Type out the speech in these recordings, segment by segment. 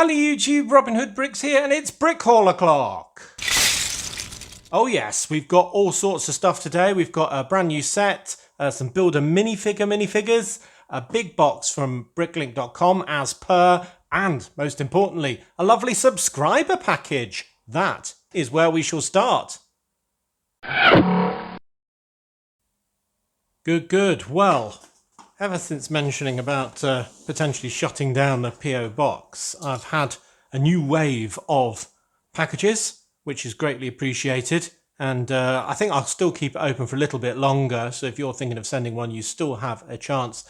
Hello YouTube, Robin Hood Bricks here, and it's Brick Haul O'Clock. Oh yes, we've got all sorts of stuff today. We've got a brand new set, some builder minifigures, a big box from bricklink.com as per, and most importantly, a lovely subscriber package. That is where we shall start. Good. Well, ever since mentioning about potentially shutting down the PO box, I've had a new wave of packages, which is greatly appreciated. And I think I'll still keep it open for a little bit longer. So if you're thinking of sending one, you still have a chance.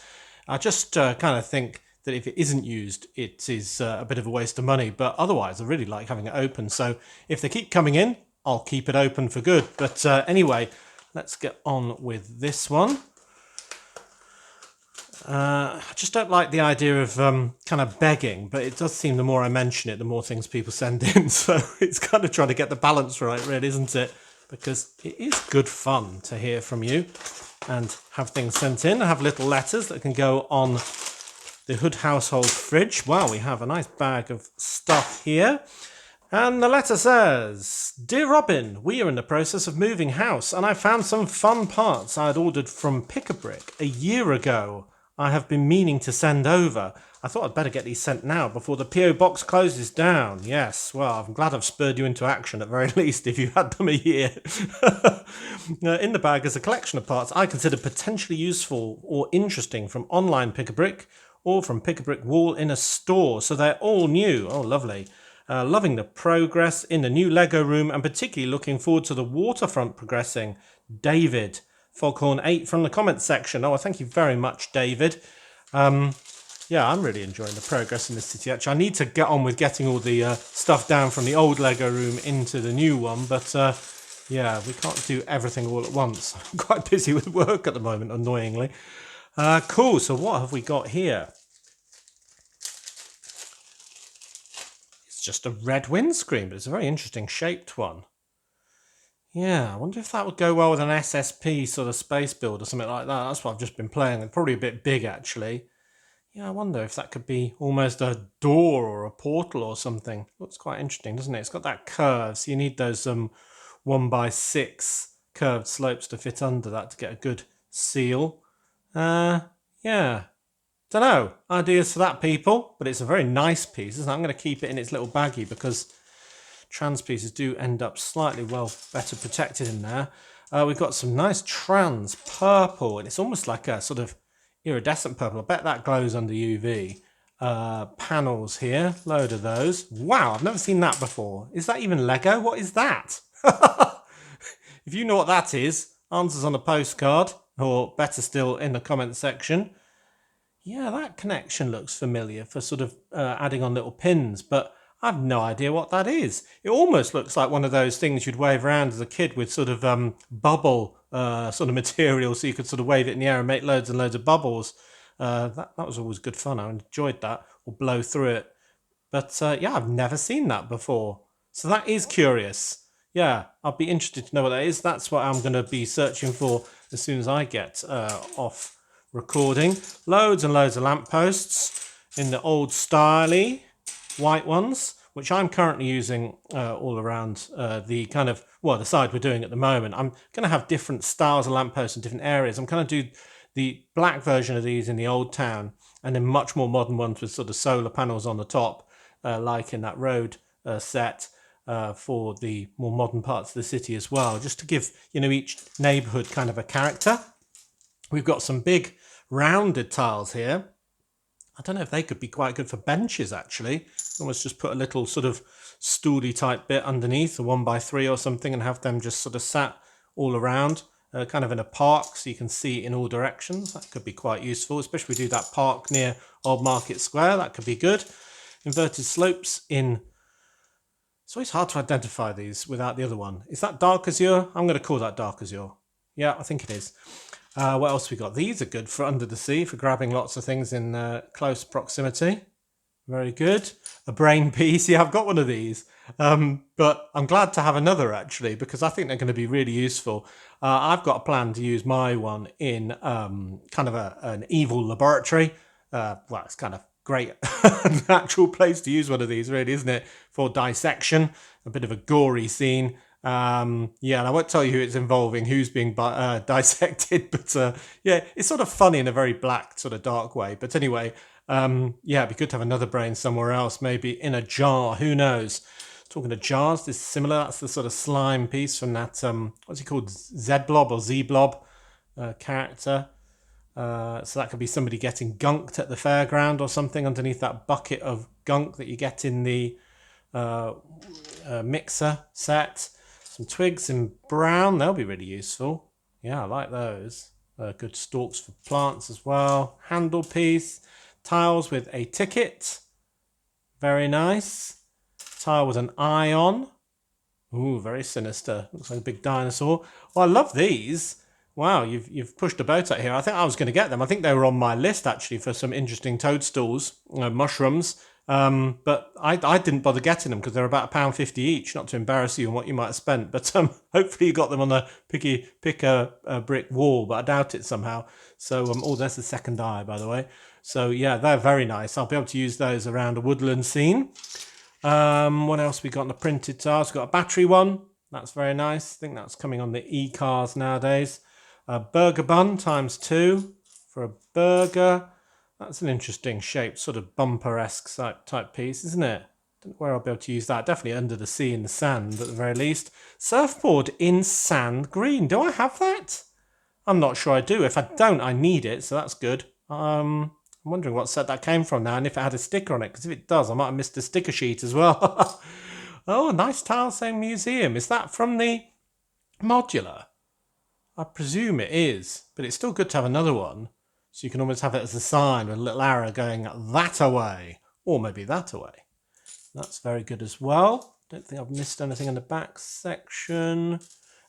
I just kind of think that if it isn't used, it is a bit of a waste of money. But otherwise, I really like having it open. So if they keep coming in, I'll keep it open for good. But anyway, let's get on with this one. I just don't like the idea of kind of begging, but it does seem the more I mention it, the more things people send in. So it's kind of trying to get the balance right, really, isn't it? Because it is good fun to hear from you and have things sent in. I have little letters that can go on the Hood household fridge. Wow, we have a nice bag of stuff here. And the letter says, "Dear Robin, we are in the process of moving house and I found some fun parts I had ordered from Pick-a-Brick a year ago. I have been meaning to send over. I thought I'd better get these sent now before the PO box closes down." Yes, well, I'm glad I've spurred you into action at very least if you had them a year. In the bag is a collection of parts I consider potentially useful or interesting from online Pick-a-Brick or from Pick-a-Brick wall in a store. So they're all new. Oh, lovely. Loving the progress in the new Lego room and particularly looking forward to the waterfront progressing. David. Foghorn 8 from the comments section. Oh, thank you very much, David. Yeah, I'm really enjoying the progress in this city. Actually, I need to get on with getting all the stuff down from the old Lego room into the new one. But yeah, we can't do everything all at once. I'm quite busy with work at the moment, annoyingly. Cool. So what have we got here? It's just a red windscreen, but it's a very interesting shaped one. Yeah, I wonder if that would go well with an SSP sort of space build or something like that. That's what I've just been playing with. Probably a bit big, actually. Yeah, I wonder if that could be almost a door or a portal or something. Looks quite interesting, doesn't it? It's got that curve, so you need those 1x6 curved slopes to fit under that to get a good seal. Yeah. Don't know. Ideas for that, people. But it's a very nice piece, isn't it? I'm going to keep it in its little baggie because trans pieces do end up slightly better protected in there. We've got some nice trans purple, and it's almost like a sort of iridescent purple. I bet that glows under UV. Panels here, load of those. Wow, I've never seen that before. Is that even Lego? What is that? If you know what that is, answers on a postcard, or better still, in the comments section. Yeah, that connection looks familiar for sort of adding on little pins, but I've no idea what that is. It almost looks like one of those things you'd wave around as a kid with sort of bubble sort of material, so you could sort of wave it in the air and make loads and loads of bubbles. That was always good fun. I enjoyed that, or blow through it. But yeah, I've never seen that before. So that is curious. Yeah, I'd be interested to know what that is. That's what I'm going to be searching for as soon as I get off recording. Loads and loads of lampposts in the old style-y white ones, which I'm currently using all around the kind of, well, the side we're doing at the moment. I'm going to have different styles of lampposts in different areas. I'm going to do the black version of these in the old town, and then much more modern ones with sort of solar panels on the top, like in that road set for the more modern parts of the city as well, just to give, you know, each neighborhood kind of a character. We've got some big rounded tiles here. I don't know if they could be quite good for benches, actually. Almost just put a little sort of stooly type bit underneath, a 1x3 or something, and have them just sort of sat all around, kind of in a park, so you can see in all directions. That could be quite useful, especially if we do that park near Old Market Square. That could be good. Inverted slopes in... It's always hard to identify these without the other one. Is that dark azure? I'm going to call that dark azure. Yeah, I think it is. What else we got? These are good for under the sea, for grabbing lots of things in close proximity. Very good. A brain piece. Yeah, I've got one of these. But I'm glad to have another, actually, because I think they're going to be really useful. I've got a plan to use my one in kind of an evil laboratory. Well, it's kind of great natural place to use one of these, really, isn't it? For dissection, a bit of a gory scene. Yeah, and I won't tell you who it's involving, who's being dissected, but yeah, it's sort of funny in a very black, sort of dark way. But anyway, yeah, it'd be good to have another brain somewhere else, maybe in a jar, who knows? Talking of jars, this is similar. That's the sort of slime piece from that, what's he called, Z-Blob or Z-Blob character. So that could be somebody getting gunked at the fairground or something underneath that bucket of gunk that you get in the mixer set. Some twigs in brown, they'll be really useful. Yeah, I like those. Good stalks for plants as well. Handle piece. Tiles with a ticket. Very nice. Tile with an eye on. Ooh, very sinister. Looks like a big dinosaur. Oh, I love these. Wow, you've pushed a boat out here. I think I was going to get them. I think they were on my list, actually, for some interesting toadstools, mushrooms. But I didn't bother getting them because they're about £1.50 each, not to embarrass you on what you might have spent. But hopefully you got them on a pick a brick wall, but I doubt it somehow. So, oh, there's the second eye, by the way. So, yeah, they're very nice. I'll be able to use those around a woodland scene. What else we got on the printed tiles? We've got a battery one. That's very nice. I think that's coming on the e-cars nowadays. A burger bun ×2 for a burger. That's an interesting shape, sort of bumper-esque type piece, isn't it? Don't know where I'll be able to use that. Definitely under the sea in the sand at the very least. Surfboard in sand green. Do I have that? I'm not sure I do. If I don't, I need it, so that's good. I'm wondering what set that came from now and if it had a sticker on it, because if it does, I might have missed a sticker sheet as well. Oh, nice tile, same museum. Is that from the modular? I presume it is, but it's still good to have another one. So you can almost have it as a sign with a little arrow going that away, or maybe that away. That's very good as well. Don't think I've missed anything in the back section. And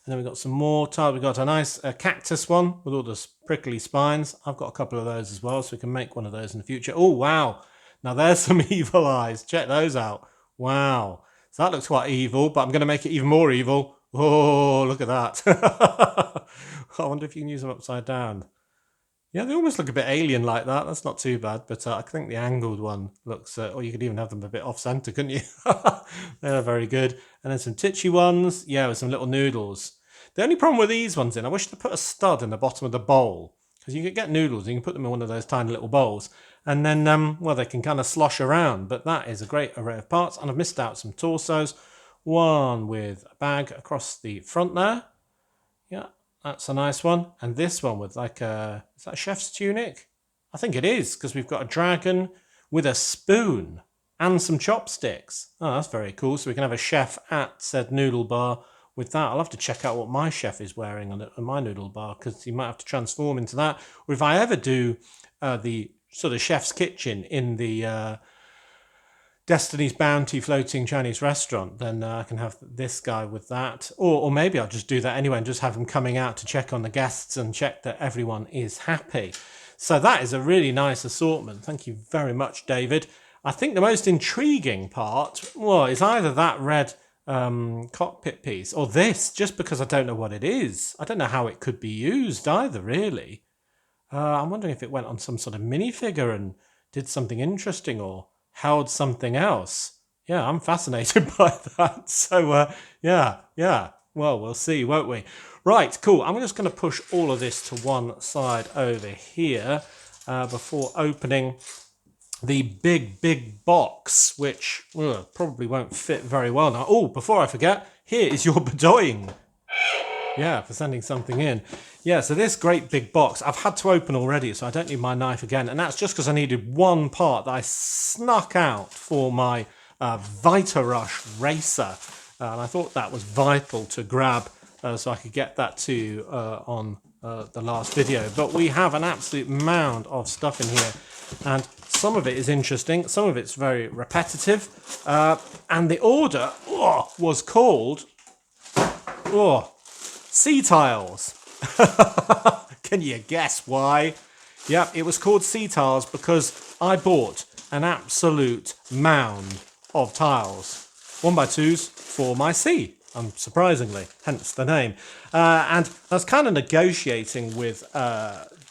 then we've got some more tile. We've got a nice cactus one with all the prickly spines. I've got a couple of those as well, so we can make one of those in the future. Oh, wow. Now there's some evil eyes. Check those out. Wow. So that looks quite evil, but I'm going to make it even more evil. Oh, look at that. I wonder if you can use them upside down. Yeah, they almost look a bit alien like that. That's not too bad, but I think the angled one looks... or you could even have them a bit off-centre, couldn't you? They're very good. And then some titchy ones. Yeah, with some little noodles. The only problem with these ones I wish to put a stud in the bottom of the bowl. Because you can get noodles, you can put them in one of those tiny little bowls. And then, well, they can kind of slosh around. But that is a great array of parts. And I've missed out some torsos. One with a bag across the front there. Yeah. That's a nice one. And this one with like a... Is that a chef's tunic? I think it is, because we've got a dragon with a spoon and some chopsticks. Oh, that's very cool. So we can have a chef at said noodle bar with that. I'll have to check out what my chef is wearing on my noodle bar, because he might have to transform into that. Or if I ever do the sort of chef's kitchen in the... Destiny's Bounty floating Chinese restaurant, then I can have this guy with that. Or maybe I'll just do that anyway and just have him coming out to check on the guests and check that everyone is happy. So that is a really nice assortment. Thank you very much, David. I think the most intriguing part, well, is either that red cockpit piece or this, just because I don't know what it is. I don't know how it could be used either, really. I'm wondering if it went on some sort of minifigure and did something interesting or held something else. Yeah, I'm fascinated by that. So, yeah. Well, we'll see, won't we? Right, cool. I'm just going to push all of this to one side over here before opening the big box, which probably won't fit very well now. Oh, before I forget, here is your bedoying. Yeah, for sending something in. Yeah, so this great big box, I've had to open already, so I don't need my knife again. And that's just because I needed one part that I snuck out for my Vita Rush Racer. And I thought that was vital to grab so I could get that to you on the last video. But we have an absolute mound of stuff in here. And some of it is interesting, some of it's very repetitive. And the order was called... sea tiles. Can you guess why? Yep, it was called sea tiles because I bought an absolute mound of tiles. 1x2s for my sea, unsurprisingly, hence the name. And I was kind of negotiating with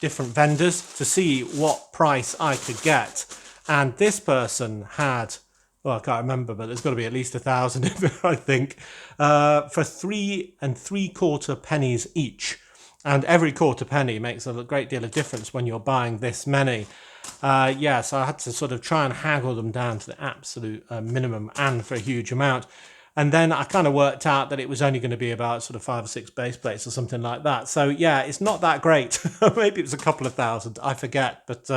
different vendors to see what price I could get. And this person had, well, I can't remember, but there's got to be at least 1,000 in there, I think, for 3 3/4 pennies each. And every quarter penny makes a great deal of difference when you're buying this many. Yeah, so I had to sort of try and haggle them down to the absolute minimum and for a huge amount. And then I kind of worked out that it was only going to be about sort of 5 or 6 base plates or something like that. So yeah, it's not that great. Maybe it was a couple of thousand, I forget. But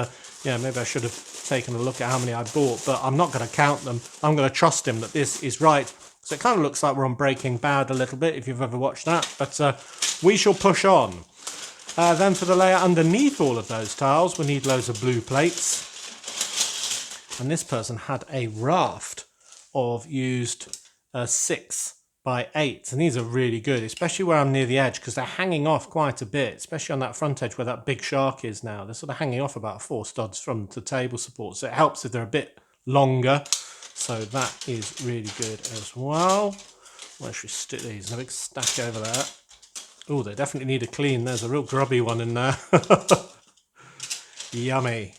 yeah, maybe I should have taken a look at how many I bought. But I'm not going to count them. I'm going to trust him that this is right. So it kind of looks like we're on Breaking Bad a little bit, if you've ever watched that. But we shall push on. Then for the layer underneath all of those tiles, we need loads of blue plates. And this person had a raft of used 6 by 8s. And these are really good, especially where I'm near the edge, because they're hanging off quite a bit, especially on that front edge where that big shark is now. They're sort of hanging off about 4 studs from the table support. So it helps if they're a bit longer. So that is really good as well. Where should we stick these? A big stack over there. Oh, they definitely need a clean. There's a real grubby one in there. Yummy.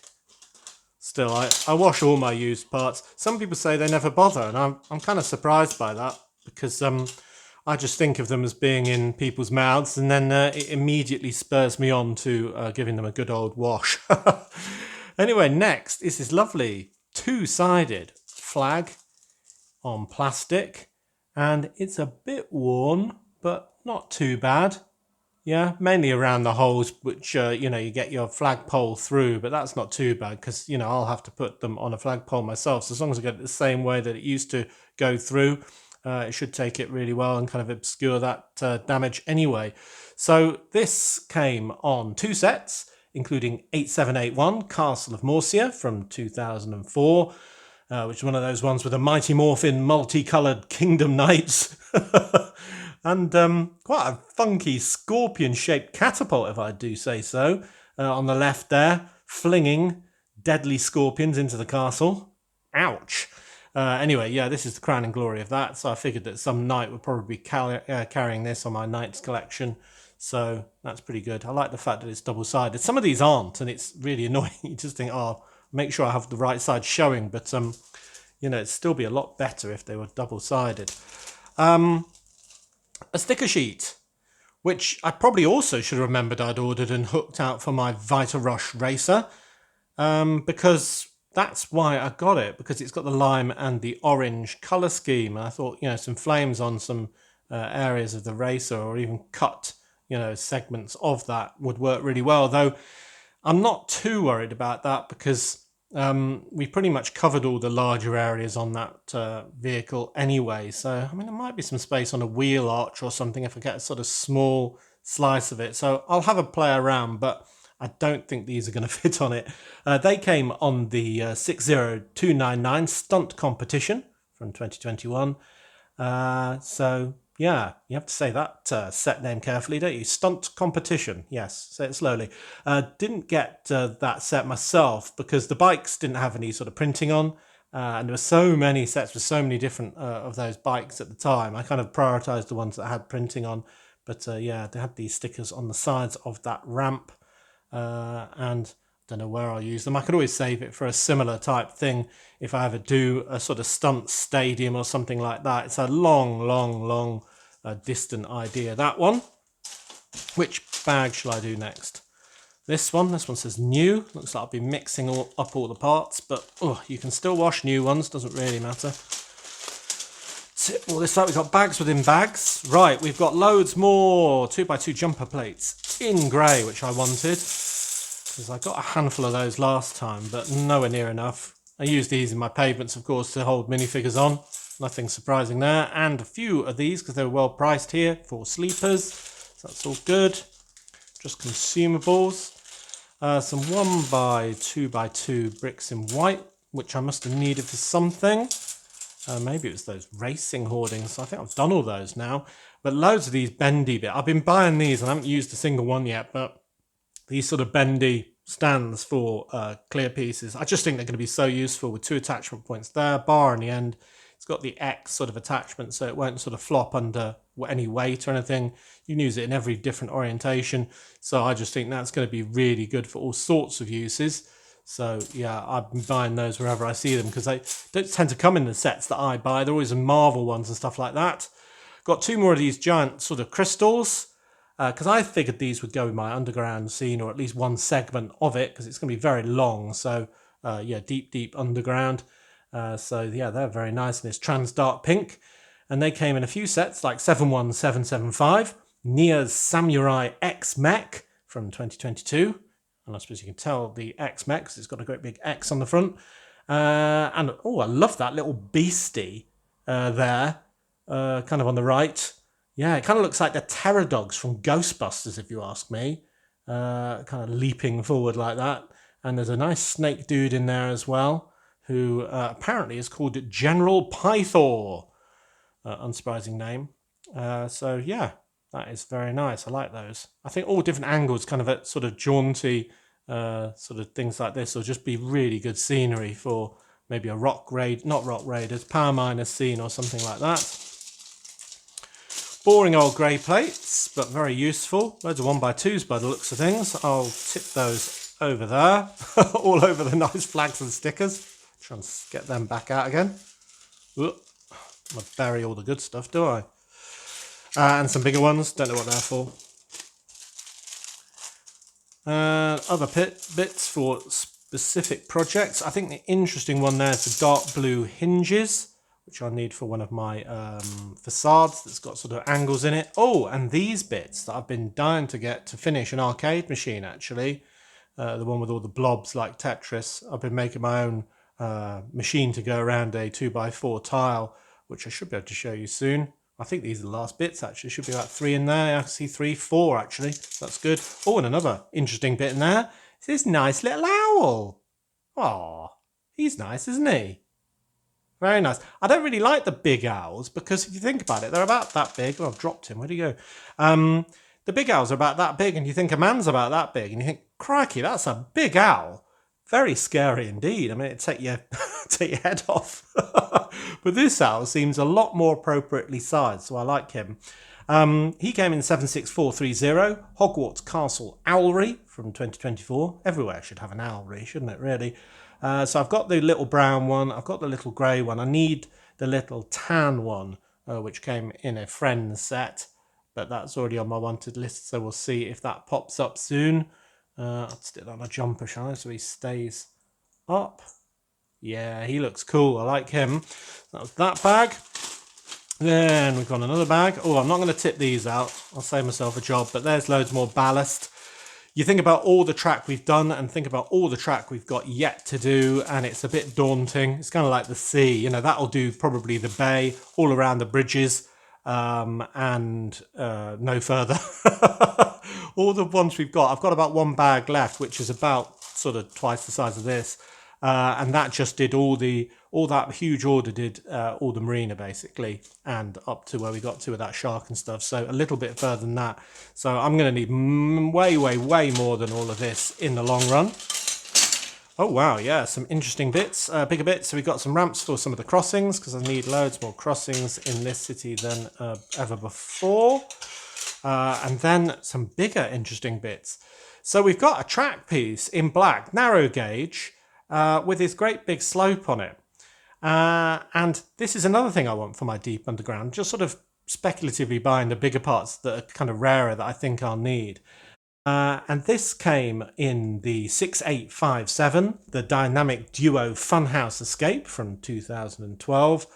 Still, I wash all my used parts. Some people say they never bother, and I'm kind of surprised by that, because I just think of them as being in people's mouths, and then it immediately spurs me on to giving them a good old wash. Anyway, next is this lovely 2-sided flag on plastic, and it's a bit worn, but not too bad. Yeah, mainly around the holes, which, you know, you get your flagpole through, but that's not too bad because, you know, I'll have to put them on a flagpole myself. So as long as I get it the same way that it used to go through, it should take it really well and kind of obscure that damage anyway. So this came on 2 sets, including 8781 Castle of Morcia from 2004, which is one of those ones with a Mighty Morphin multicoloured Kingdom Knights. And quite a funky scorpion-shaped catapult, if I do say so, on the left there, flinging deadly scorpions into the castle. Ouch. Anyway, yeah, this is the crowning glory of that, so I figured that some knight would probably be carrying this on my knights collection, so that's pretty good. I like the fact that it's double-sided. Some of these aren't, and it's really annoying. You just think, oh, make sure I have the right side showing, but, you know, it'd still be a lot better if they were double-sided. A sticker sheet, which I probably also should have remembered I'd ordered and hooked out for my Vita Rush Racer, because that's why I got it, because it's got the lime and the orange colour scheme. And I thought, you know, some flames on some areas of the racer, or even cut, you know, segments of that would work really well. Though I'm not too worried about that, because we pretty much covered all the larger areas on that vehicle anyway. So, I mean, there might be some space on a wheel arch or something if I get a sort of small slice of it. So I'll have a play around, but I don't think these are going to fit on it. They came on the 60299 Stunt Competition from 2021. So, yeah, you have to say that set name carefully, don't you? Stunt Competition. Yes, say it slowly. Didn't get that set myself because the bikes didn't have any sort of printing on. And there were so many sets with so many different of those bikes at the time. I kind of prioritised the ones that had printing on. But yeah, they had these stickers on the sides of that ramp. And I don't know where I'll use them. I could always save it for a similar type thing if I ever do a sort of stunt stadium or something like that. It's a long distant idea, that one. Which bag shall I do next? This one says new. Looks like I'll be mixing up all the parts, but you can still wash new ones, doesn't really matter. All this out, we've got bags within bags. Right, we've got loads more 2x2 jumper plates in grey, which I wanted, because I got a handful of those last time, but nowhere near enough. I use these in my pavements, of course, to hold minifigures on. Nothing surprising there. And a few of these, because they were well priced here, for sleepers. So that's all good. Just consumables. Some 1x2x2 bricks in white, which I must have needed for something. Maybe it was those racing hoardings. I think I've done all those now. But loads of these bendy bits. I've been buying these and I haven't used a single one yet, but these sort of bendy stands for clear pieces, I just think they're going to be so useful with 2 attachment points there, bar in the end. It's got the X sort of attachment, so it won't sort of flop under any weight or anything. You can use it in every different orientation. So I just think that's going to be really good for all sorts of uses. So yeah, I've been buying those wherever I see them because they don't tend to come in the sets that I buy. They're always in Marvel ones and stuff like that. Got 2 more of these giant sort of crystals because I figured these would go in my underground scene, or at least one segment of it, because it's going to be very long. So yeah, deep underground. So yeah, they're very nice, and it's trans dark pink. And they came in a few sets like 71775, Nia's Samurai X Mech from 2022. And I suppose you can tell the X Mech because it's got a great big X on the front. And oh, I love that little beastie there, kind of on the right. Yeah, it kind of looks like the Terror Dogs from Ghostbusters, if you ask me. Kind of leaping forward like that. And there's a nice snake dude in there as well, who apparently is called General Pythor. Unsurprising name. So yeah, that is very nice. I like those. I think all different angles, kind of at sort of jaunty sort of things like this, will just be really good scenery for maybe a not rock raiders, power miners scene or something like that. Boring old grey plates, but very useful. Loads of 1x2s by the looks of things. I'll tip those over there, all over the nice flags and stickers. Try and get them back out again. Ooh. I bury all the good stuff, do I? And some bigger ones, don't know what they're for. Other bits for specific projects. I think the interesting one there is the dark blue hinges, which I need for one of my facades that's got sort of angles in it. Oh, and these bits that I've been dying to get to finish an arcade machine, actually. The one with all the blobs like Tetris. I've been making my own machine to go around a 2x4 tile, which I should be able to show you soon. I think these are the last bits, actually. Should be about 3 in there. I can see 3, 4, actually. That's good. Oh, and another interesting bit in there. It's this nice little owl. Aw, he's nice, isn't he? Very nice. I don't really like the big owls because if you think about it, they're about that big. Oh, I've dropped him. Where'd he go? The big owls are about that big, and you think a man's about that big, and you think, crikey, that's a big owl. Very scary indeed. I mean, it'd take your head off. But this owl seems a lot more appropriately sized, so I like him. He came in 76430, Hogwarts Castle Owlry from 2024. Everywhere should have an owlry, shouldn't it, really? So I've got the little brown one. I've got the little grey one. I need the little tan one, which came in a friend's set. But that's already on my wanted list, so we'll see if that pops up soon. I'll stick that on a jumper, shall I, so he stays up. Yeah, he looks cool. I like him. That was that bag. Then we've got another bag. Oh, I'm not going to tip these out. I'll save myself a job, but there's loads more ballast. You think about all the track we've done and think about all the track we've got yet to do, and it's a bit daunting. It's kind of like the sea. You know, that'll do probably the bay, all around the bridges, and no further. All the ones we've got, I've got about 1 bag left, which is about sort of twice the size of this. And that just did all that huge order did all the marina basically, and up to where we got to with that shark and stuff. So a little bit further than that. So I'm going to need way more than all of this in the long run. Oh wow, yeah, some interesting bits, bigger bits. So we've got some ramps for some of the crossings because I need loads more crossings in this city than ever before. And then some bigger interesting bits. So we've got a track piece in black, narrow gauge, with this great big slope on it. And this is another thing I want for my deep underground, just sort of speculatively buying the bigger parts that are kind of rarer that I think I'll need. And this came in the 6857, the Dynamic Duo Funhouse Escape from 2012.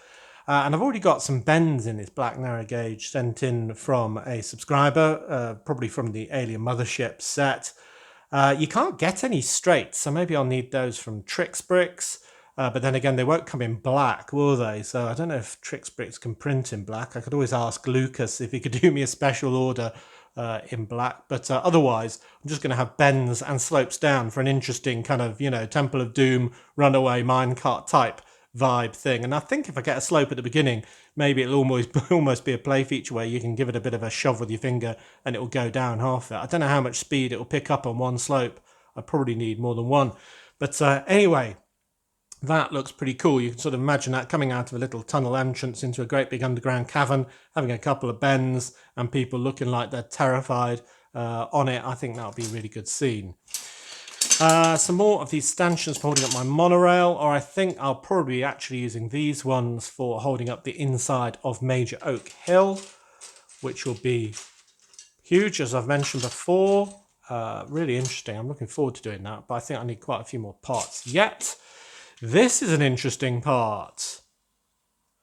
And I've already got some bends in this black narrow gauge sent in from a subscriber, probably from the Alien Mothership set. You can't get any straights, so maybe I'll need those from Trix Bricks. But then again, they won't come in black, will they? So I don't know if Trix Bricks can print in black. I could always ask Lucas if he could do me a special order in black. But otherwise, I'm just going to have bends and slopes down for an interesting kind of, you know, Temple of Doom, runaway minecart type vibe thing. And I think if I get a slope at the beginning, maybe it'll almost be a play feature where you can give it a bit of a shove with your finger and it will go down half it. I don't know how much speed it will pick up on one slope. I probably need more than one. But anyway, that looks pretty cool. You can sort of imagine that coming out of a little tunnel entrance into a great big underground cavern, having a couple of bends and people looking like they're terrified on it. I think that'll be a really good scene. Some more of these stanchions for holding up my monorail, or I think I'll probably be actually using these ones for holding up the inside of Major Oak Hill, which will be huge, as I've mentioned before. Really interesting. I'm looking forward to doing that, but I think I need quite a few more parts yet. This is an interesting part,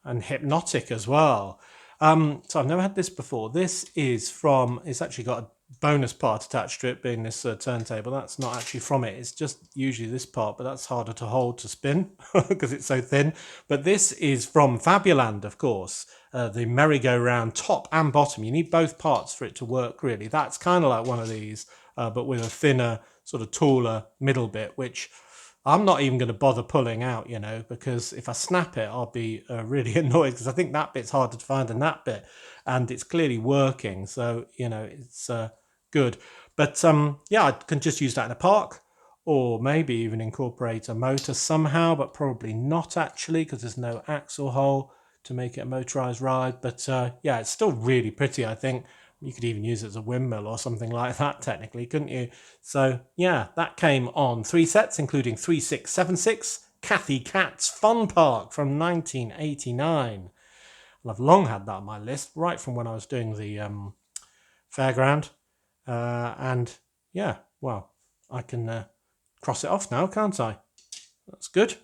and hypnotic as well. So I've never had this before. This is from, it's actually got a bonus part attached to it, being this turntable. That's not actually from it. It's just usually this part, but that's harder to hold to spin because it's so thin. But this is from Fabuland, of course, the merry-go-round top and bottom. You need both parts for it to work, really. That's kind of like one of these, but with a thinner, sort of taller middle bit, which I'm not even going to bother pulling out, you know, because if I snap it, I'll be really annoyed, because I think that bit's harder to find than that bit, and it's clearly working, so, you know, it's good. But yeah, I can just use that in a park, or maybe even incorporate a motor somehow, but probably not actually, because there's no axle hole to make it a motorized ride. But yeah, it's still really pretty, I think. You could even use it as a windmill or something like that, technically, couldn't you? So, yeah, that came on 3 sets, including 3676, Kathy Cat's Fun Park from 1989. And I've long had that on my list, right from when I was doing the fairground. And, yeah, well, I can cross it off now, can't I? That's good.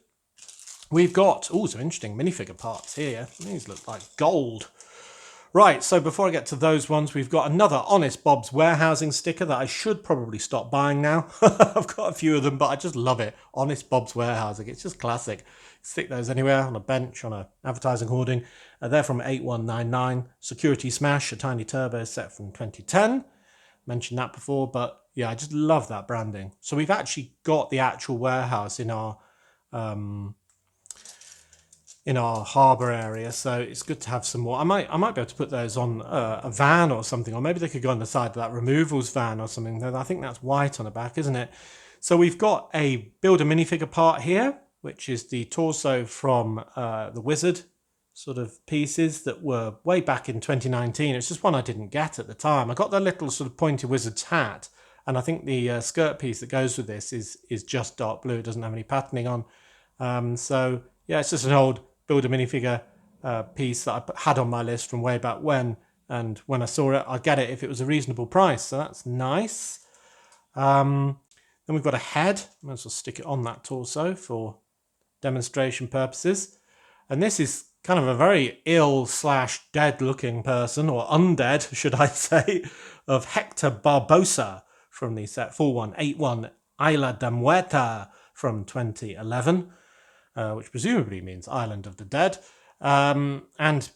We've got, some interesting minifigure parts here. These look like gold. Right, so before I get to those ones, we've got another Honest Bob's Warehousing sticker that I should probably stop buying now. I've got a few of them, but I just love it. Honest Bob's Warehousing, it's just classic. Stick those anywhere, on a bench, on a advertising hoarding. They're from 8199. Security Smash, a tiny turbo set from 2010. Mentioned that before, but yeah, I just love that branding. So we've actually got the actual warehouse in our harbour area, so it's good to have some more. I might be able to put those on a van or something, or maybe they could go on the side of that removals van or something. I think that's white on the back, isn't it? So we've got a build a minifigure part here, which is the torso from the Wizard sort of pieces that were way back in 2019. It's just one I didn't get at the time. I got the little sort of pointy Wizard's hat, and I think the skirt piece that goes with this is just dark blue. It doesn't have any patterning on. So yeah, it's just an old build a minifigure piece that I had on my list from way back when, and when I saw it, I'd get it if it was a reasonable price, so that's nice. Then we've got a head. Might as well stick it on that torso for demonstration purposes. And this is kind of a very ill/dead looking person, or undead, should I say, of Hector Barbosa from the set 4181 Isla de Muerta from 2011. Which presumably means Island of the Dead. And,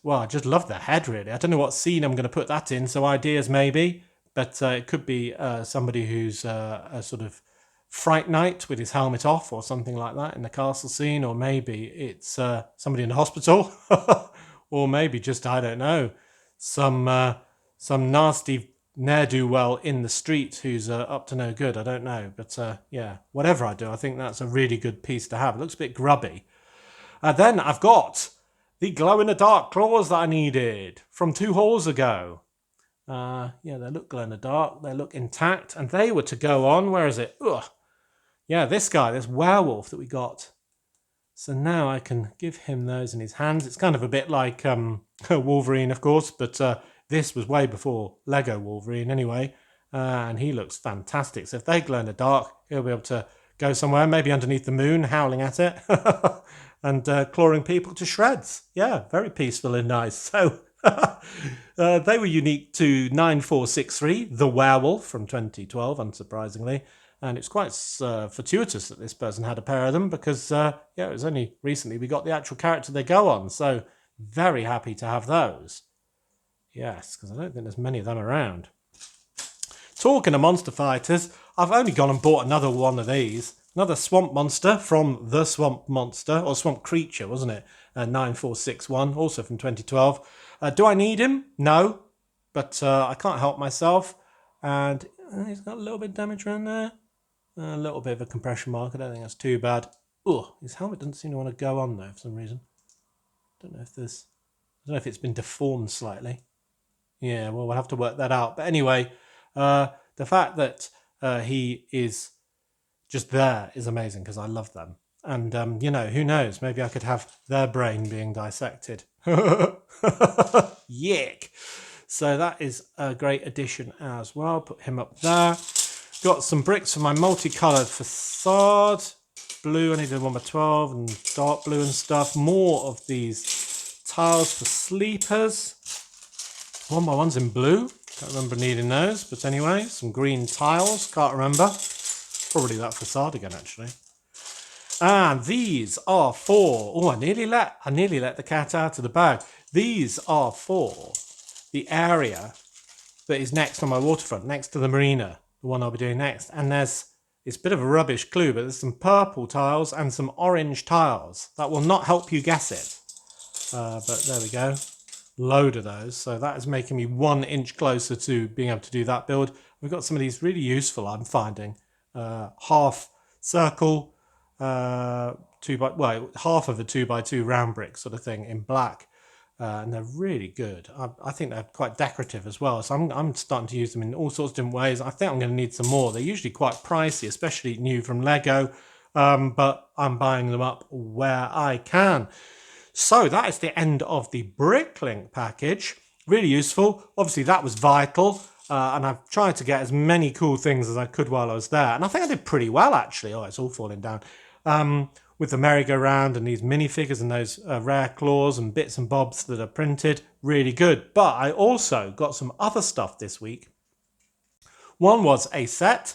well, I just love the head, really. I don't know what scene I'm going to put that in, so ideas maybe. But it could be somebody who's a sort of Fright Night with his helmet off or something like that in the castle scene. Or maybe it's somebody in the hospital. Or maybe just, I don't know, some nasty ne'er-do-well in the street who's up to no good. I don't know, but yeah, whatever I do, I think that's a really good piece to have. It looks a bit grubby. Then I've got the glow-in-the-dark claws that I needed from 2 hauls ago. Yeah, they look glow-in-the-dark, they look intact, and they were to go on, where is it? Ugh. Yeah, this guy, this werewolf that we got. So now I can give him those in his hands. It's kind of a bit like Wolverine, of course, but this was way before Lego Wolverine anyway, and he looks fantastic. So if they glow in the dark, he'll be able to go somewhere, maybe underneath the moon, howling at it, and clawing people to shreds. Yeah, very peaceful and nice. So they were unique to 9463, The Werewolf from 2012, unsurprisingly. And it's quite fortuitous that this person had a pair of them, because yeah, it was only recently we got the actual character they go on. So very happy to have those. Yes, because I don't think there's many of them around. Talking of monster fighters, I've only gone and bought another one of these. Another swamp monster from The Swamp Monster, or Swamp Creature, wasn't it? 9461, also from 2012. Do I need him? No, but I can't help myself. And he's got a little bit of damage around there. A little bit of a compression mark. I don't think that's too bad. Ugh, his helmet doesn't seem to want to go on though for some reason. I don't know if it's been deformed slightly. Yeah, well, we'll have to work that out. But anyway, the fact that he is just there is amazing because I love them. And, you know, who knows? Maybe I could have their brain being dissected. Yick. So that is a great addition as well. Put him up there. Got some bricks for my multicoloured facade. Blue, I needed 1x12 and dark blue and stuff. More of these tiles for sleepers. 1x1s in blue. Can't remember needing those, but anyway, some green tiles. Can't remember. Probably that facade again, actually. And these are for... Oh, I nearly let the cat out of the bag. These are for the area that is next on my waterfront, next to the marina, the one I'll be doing next. And it's a bit of a rubbish clue, but there's some purple tiles and some orange tiles. That will not help you guess it. But there we go. Load of those. So that is making me 1 inch closer to being able to do that build. We've got some of these really useful, I'm finding. Half circle, half of a 2x2 round brick sort of thing in black. And they're really good. I think they're quite decorative as well. So I'm starting to use them in all sorts of different ways. I think I'm going to need some more. They're usually quite pricey, especially new from Lego. But I'm buying them up where I can. So that is the end of the Bricklink package. Really useful. Obviously that was vital. And I've tried to get as many cool things as I could while I was there. And I think I did pretty well, actually. Oh, it's all falling down. With the merry-go-round and these minifigures and those rare claws and bits and bobs that are printed. Really good. But I also got some other stuff this week. One was a set,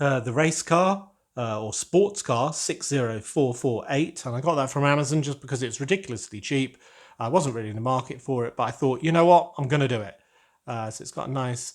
the race car or sports car 60448. And I got that from Amazon just because it's ridiculously cheap. I wasn't really in the market for it, but I thought, you know what, I'm going to do it. So it's got a nice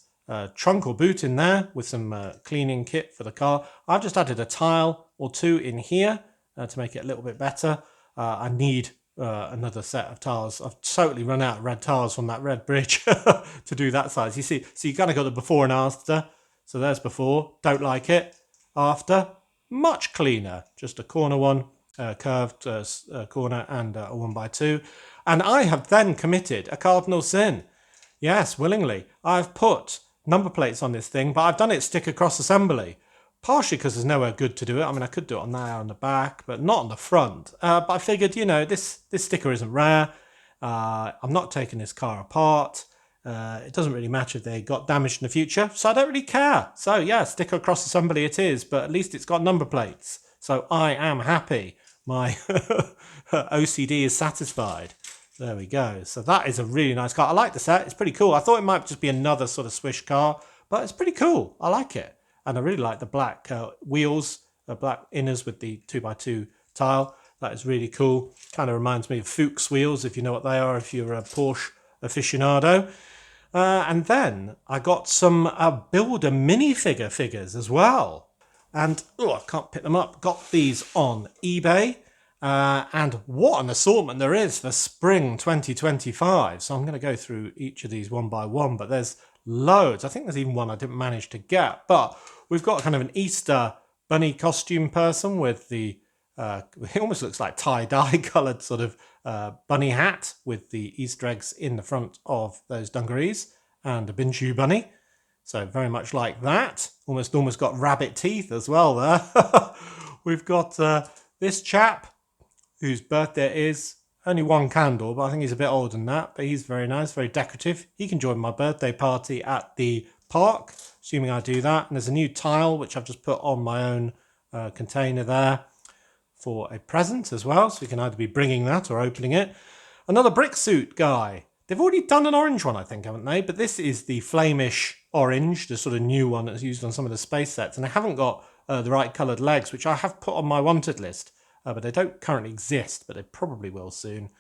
trunk or boot in there with some cleaning kit for the car. I've just added a tile or two in here to make it a little bit better. I need another set of tiles. I've totally run out of red tiles from that red bridge to do that size. You see, so you kind of got the before and after. So there's before, don't like it. After, much cleaner. Just a corner one, curved corner and a 1x2. And I have then committed a cardinal sin. Yes, willingly. I've put number plates on this thing, but I've done it stick across assembly. Partially because there's nowhere good to do it. I mean, I could do it on there on the back, but not on the front. But I figured, you know, this sticker isn't rare. I'm not taking this car apart. It doesn't really matter if they got damaged in the future, so I don't really care. So yeah, sticker across assembly it is, but at least it's got number plates. So I am happy. My OCD is satisfied. There we go. So that is a really nice car. I like the set. It's pretty cool. I thought it might just be another sort of swish car, but it's pretty cool. I like it. And I really like the black wheels, black inners with the 2x2 tile. That is really cool. Kind of reminds me of Fuchs wheels, if you know what they are, if you're a Porsche aficionado. And then I got some Builder minifigure figures as well. And, oh, I can't pick them up. Got these on eBay. And what an assortment there is for spring 2025. So I'm going to go through each of these one by one, but there's loads. I think there's even one I didn't manage to get, but we've got kind of an Easter bunny costume person with the it almost looks like tie-dye coloured sort of bunny hat with the Easter eggs in the front of those dungarees and a Binshu bunny. So very much like that. Almost got rabbit teeth as well there. We've got this chap whose birthday it is. Only one candle, but I think he's a bit older than that. But he's very nice, very decorative. He can join my birthday party at the park, assuming I do that. And there's a new tile, which I've just put on my own container there for a present as well. So we can either be bringing that or opening it. Another brick suit guy. They've already done an orange one, I think, haven't they? But this is the flamish orange, the sort of new one that's used on some of the space sets. And they haven't got the right coloured legs, which I have put on my wanted list. But they don't currently exist, but they probably will soon.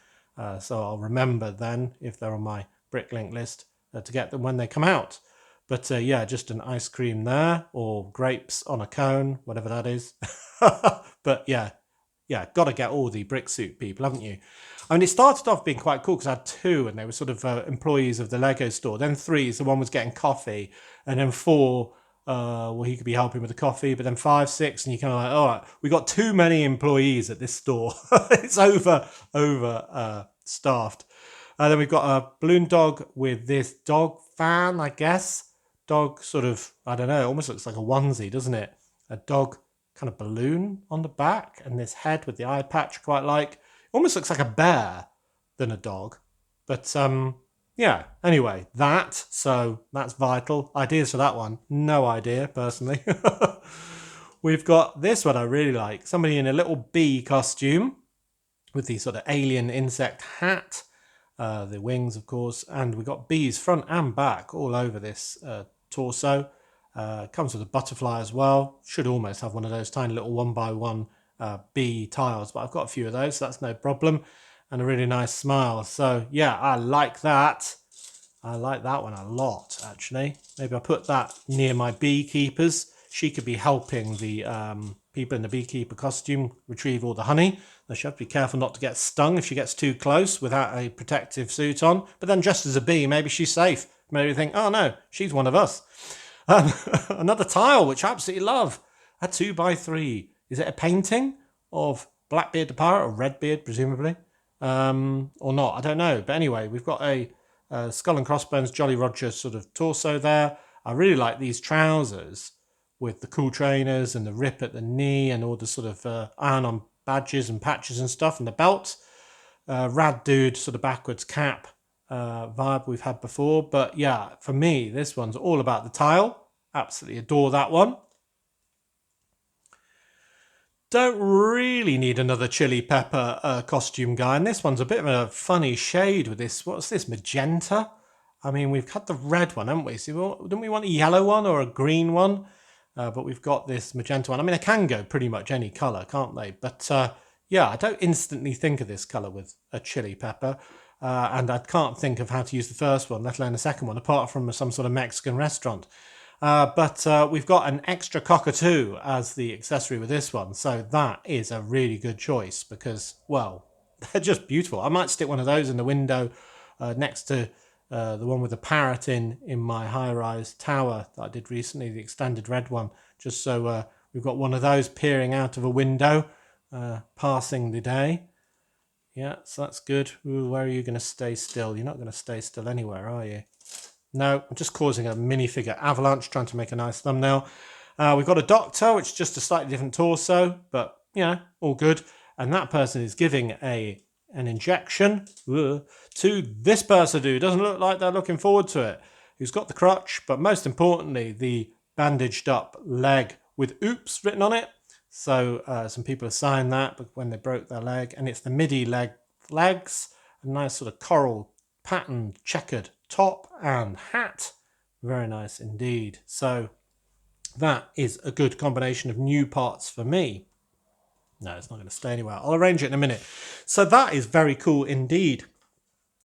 So I'll remember then, if they're on my Bricklink list, to get them when they come out. But yeah, just an ice cream there, or grapes on a cone, whatever that is. But yeah, got to get all the brick suit people, haven't you? I mean, it started off being quite cool because I had two, and they were sort of employees of the Lego store. Then three, so one was getting coffee, and then four, well, he could be helping with the coffee, but then 5, 6, and you're kind of like, all right, we got too many employees at this store. It's over staffed. Then we've got a balloon dog with this dog fan, I guess. Dog sort of, I don't know, it almost looks like a onesie, doesn't it? A dog kind of balloon on the back, and this head with the eye patch I quite like. It almost looks like a bear than a dog. But yeah, anyway, so that's vital. Ideas for that one? No idea, personally. We've got this one I really like. Somebody in a little bee costume with the sort of alien insect hat, the wings, of course, and we've got bees front and back all over this torso. Comes with a butterfly as well. Should almost have one of those tiny little 1x1 bee tiles, but I've got a few of those, so that's no problem. And a really nice smile. So yeah, I like that. I like that one a lot, actually. Maybe I'll put that near my beekeepers. She could be helping the people in the beekeeper costume retrieve all the honey. Now, she has to be careful not to get stung if she gets too close without a protective suit on. But then just as a bee, maybe she's safe. Maybe you think, oh no, she's one of us. Another tile, which I absolutely love. A 2x3. Is it a painting of Blackbeard the pirate, or Redbeard, presumably? Or not, I don't know. But anyway, we've got a Skull and Crossbones Jolly Roger sort of torso there. I really like these trousers with the cool trainers and the rip at the knee and all the sort of iron-on badges and patches and stuff, and the belt. Rad dude sort of backwards cap vibe we've had before. But yeah, for me, this one's all about the tile. Absolutely adore that one. Don't really need another chili pepper costume guy. And this one's a bit of a funny shade with this. What's this, magenta? I mean, we've got the red one, haven't we? So don't we want a yellow one or a green one? But we've got this magenta one. I mean, I can go pretty much any colour, can't they? But yeah, I don't instantly think of this colour with a chili pepper. And I can't think of how to use the first one, let alone the second one, apart from some sort of Mexican restaurant. But we've got an extra cockatoo as the accessory with this one. So that is a really good choice because, well, they're just beautiful. I might stick one of those in the window next to the one with the parrot in my high-rise tower that I did recently, the extended red one, just so we've got one of those peering out of a window, passing the day. Yeah, so that's good. Ooh, where are you going to stay still? You're not going to stay still anywhere, are you? No, I'm just causing a minifigure avalanche, trying to make a nice thumbnail. We've got a doctor, which is just a slightly different torso, but, you know, all good. And that person is giving an injection to this person who doesn't look like they're looking forward to it, who's got the crutch, but most importantly, the bandaged up leg with oops written on it. So some people have signed that when they broke their leg, and it's the midi legs, a nice sort of coral patterned checkered top and hat. Very nice indeed. So that is a good combination of new parts for me. No, it's not going to stay anywhere. I'll arrange it in a minute. So that is very cool indeed.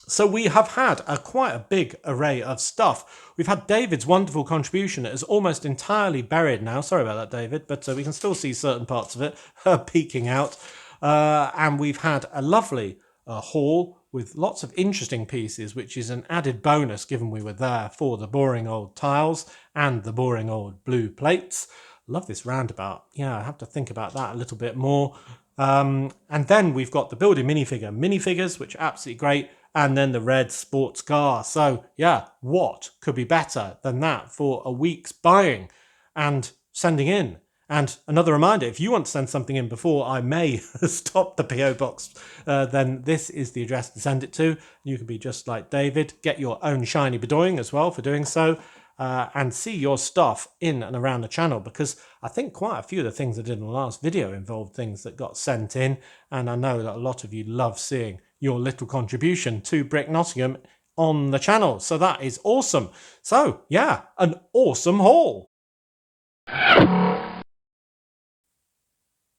So we have had quite a big array of stuff. We've had David's wonderful contribution. It is almost entirely buried now. Sorry about that, David, but we can still see certain parts of it peeking out. And we've had a lovely haul with lots of interesting pieces, which is an added bonus given we were there for the boring old tiles and the boring old blue plates. Love this roundabout. Yeah, I have to think about that a little bit more. And then we've got the building minifigures, which are absolutely great. And then the red sports car. So yeah, what could be better than that for a week's buying and sending in? And another reminder, if you want to send something in before I may stop the PO box, then this is the address to send it to. You can be just like David, get your own shiny bedoing as well for doing so, and see your stuff in and around the channel, because I think quite a few of the things I did in the last video involved things that got sent in, and I know that a lot of you love seeing your little contribution to Brick Nottingham on the channel. So that is awesome. So yeah, an awesome haul.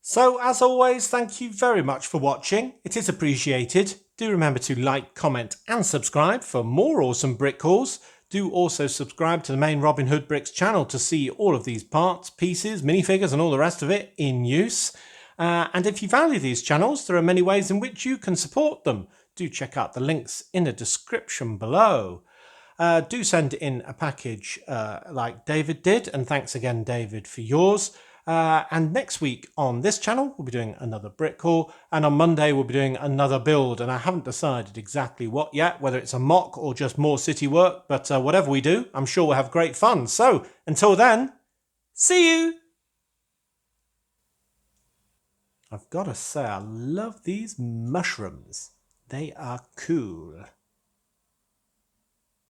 So as always, thank you very much for watching. It is appreciated. Do remember to like, comment and subscribe for more awesome brick hauls. Do also subscribe to the main Robin Hood Bricks channel to see all of these parts, pieces, minifigures and all the rest of it in use. And if you value these channels, there are many ways in which you can support them. Do check out the links in the description below. Do send in a package like David did, and thanks again, David, for yours. And next week on this channel, we'll be doing another brick haul, and on Monday we'll be doing another build, and I haven't decided exactly what yet, whether it's a mock or just more city work, but whatever we do, I'm sure we'll have great fun. So until then, see you! I've got to say, I love these mushrooms. They are cool.